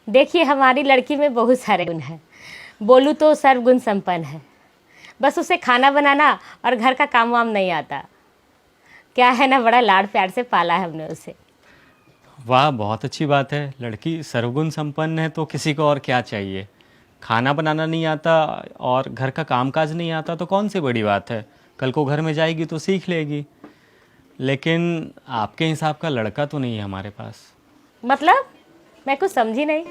देखिए, हमारी लड़की में बहुत सारे गुण हैं। बोलूँ तो सर्वगुण संपन्न है। बस उसे खाना बनाना और घर का काम वाम नहीं आता। क्या है ना, बड़ा लाड प्यार से पाला है हमने उसे। वाह, बहुत अच्छी बात है। लड़की सर्वगुण संपन्न है तो किसी को और क्या चाहिए। खाना बनाना नहीं आता और घर का कामकाज नहीं आता तो कौन सी बड़ी बात है। कल को घर में जाएगी तो सीख लेगी। लेकिन आपके हिसाब का लड़का तो नहीं है हमारे पास। मतलब मैं कुछ समझी नहीं।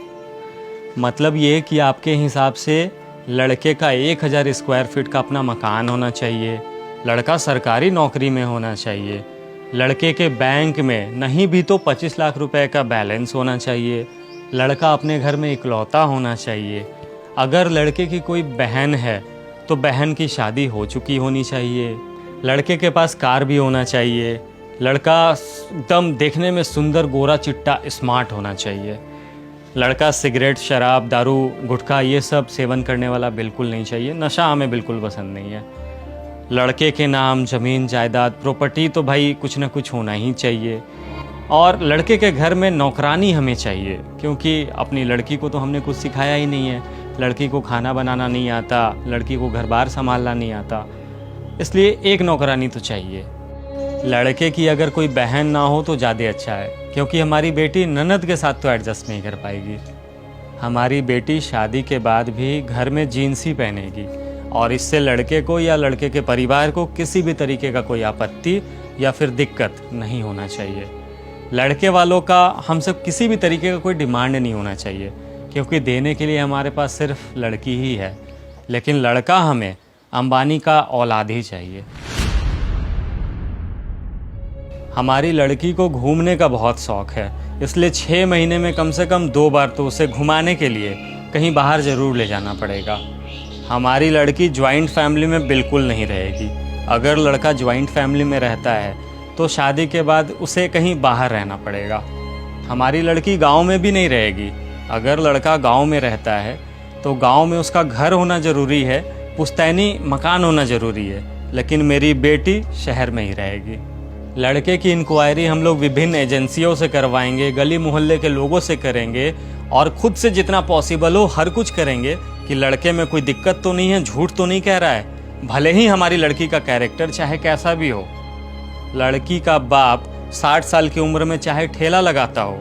मतलब ये कि आपके हिसाब से लड़के का 1000 स्क्वायर फीट का अपना मकान होना चाहिए, लड़का सरकारी नौकरी में होना चाहिए, लड़के के बैंक में नहीं भी तो 25 लाख रुपए का बैलेंस होना चाहिए, लड़का अपने घर में इकलौता होना चाहिए। अगर लड़के की कोई बहन है तो बहन की शादी हो चुकी होनी चाहिए, लड़के के पास कार भी होना चाहिए, लड़का एकदम देखने में सुंदर गोरा चिट्टा स्मार्ट होना चाहिए, लड़का सिगरेट शराब दारू गुटखा ये सब सेवन करने वाला बिल्कुल नहीं चाहिए। नशा हमें बिल्कुल पसंद नहीं है। लड़के के नाम ज़मीन जायदाद प्रॉपर्टी तो भाई कुछ ना कुछ होना ही चाहिए। और लड़के के घर में नौकरानी हमें चाहिए, क्योंकि अपनी लड़की को तो हमने कुछ सिखाया ही नहीं है। लड़की को खाना बनाना नहीं आता, लड़की को घर बार संभालना नहीं आता, इसलिए एक नौकरानी तो चाहिए। लड़के की अगर कोई बहन ना हो तो ज़्यादा अच्छा है, क्योंकि हमारी बेटी ननद के साथ तो एडजस्ट नहीं कर पाएगी। हमारी बेटी शादी के बाद भी घर में जीन्स ही पहनेगी और इससे लड़के को या लड़के के परिवार को किसी भी तरीके का कोई आपत्ति या फिर दिक्कत नहीं होना चाहिए। लड़के वालों का हमसे किसी भी तरीके का कोई डिमांड नहीं होना चाहिए, क्योंकि देने के लिए हमारे पास सिर्फ लड़की ही है। लेकिन लड़का हमें अंबानी का औलाद ही चाहिए। हमारी लड़की को घूमने का बहुत शौक़ है, इसलिए 6 महीने में कम से कम 2 बार तो उसे घुमाने के लिए कहीं बाहर ज़रूर ले जाना पड़ेगा। हमारी लड़की ज्वाइंट फैमिली में बिल्कुल नहीं रहेगी। अगर लड़का ज्वाइंट फैमिली में रहता है तो शादी के बाद उसे कहीं बाहर रहना पड़ेगा। हमारी लड़की गांव में भी नहीं रहेगी। अगर लड़का गांव में रहता है तो गांव में उसका घर होना ज़रूरी है, पुश्तैनी मकान होना ज़रूरी है। लेकिन मेरी बेटी शहर में ही रहेगी। लड़के की इंक्वायरी हम लोग विभिन्न एजेंसियों से करवाएंगे, गली मोहल्ले के लोगों से करेंगे और खुद से जितना पॉसिबल हो हर कुछ करेंगे कि लड़के में कोई दिक्कत तो नहीं है, झूठ तो नहीं कह रहा है। भले ही हमारी लड़की का कैरेक्टर चाहे कैसा भी हो। लड़की का बाप 60 साल की उम्र में चाहे ठेला लगाता हो,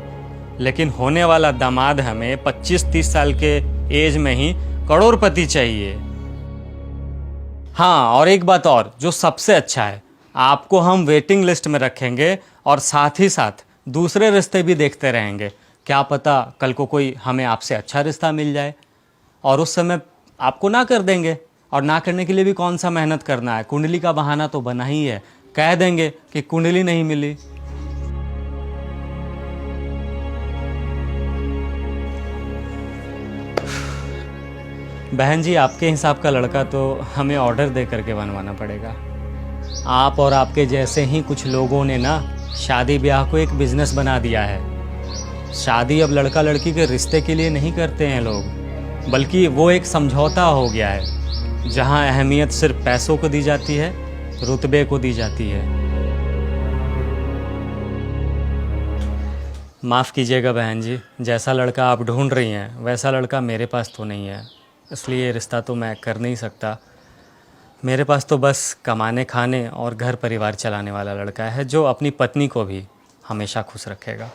लेकिन होने वाला दामाद हमें 25-30 साल के एज में ही करोड़पति चाहिए। हाँ, और एक बात और जो सबसे अच्छा है, आपको हम वेटिंग लिस्ट में रखेंगे और साथ ही साथ दूसरे रिश्ते भी देखते रहेंगे। क्या पता कल को कोई हमें आपसे अच्छा रिश्ता मिल जाए और उस समय आपको ना कर देंगे। और ना करने के लिए भी कौन सा मेहनत करना है, कुंडली का बहाना तो बना ही है। कह देंगे कि कुंडली नहीं मिली। बहन जी, आपके हिसाब का लड़का तो हमें ऑर्डर दे करके बनवाना पड़ेगा। आप और आपके जैसे ही कुछ लोगों ने ना शादी ब्याह को एक बिजनेस बना दिया है। शादी अब लड़का लड़की के रिश्ते के लिए नहीं करते हैं लोग, बल्कि वो एक समझौता हो गया है जहां अहमियत सिर्फ पैसों को दी जाती है, रुतबे को दी जाती है। माफ़ कीजिएगा बहन जी, जैसा लड़का आप ढूंढ रही हैं वैसा लड़का मेरे पास तो नहीं है, इसलिए रिश्ता तो मैं कर नहीं सकता। मेरे पास तो बस कमाने खाने और घर परिवार चलाने वाला लड़का है जो अपनी पत्नी को भी हमेशा खुश रखेगा।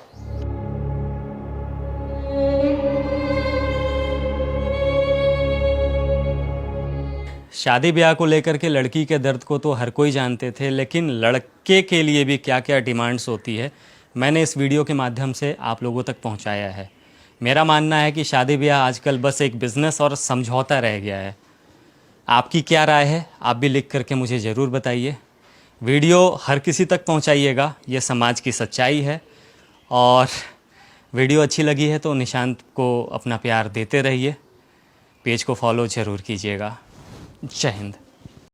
शादी ब्याह को लेकर के लड़की के दर्द को तो हर कोई जानते थे, लेकिन लड़के के लिए भी क्या क्या डिमांड्स होती है मैंने इस वीडियो के माध्यम से आप लोगों तक पहुंचाया है। मेरा मानना है कि शादी ब्याह आजकल बस एक बिज़नेस और समझौता रह गया है। आपकी क्या राय है, आप भी लिख करके मुझे ज़रूर बताइए। वीडियो हर किसी तक पहुंचाइएगा, ये समाज की सच्चाई है। और वीडियो अच्छी लगी है तो निशांत को अपना प्यार देते रहिए। पेज को फॉलो ज़रूर कीजिएगा। जय हिंद।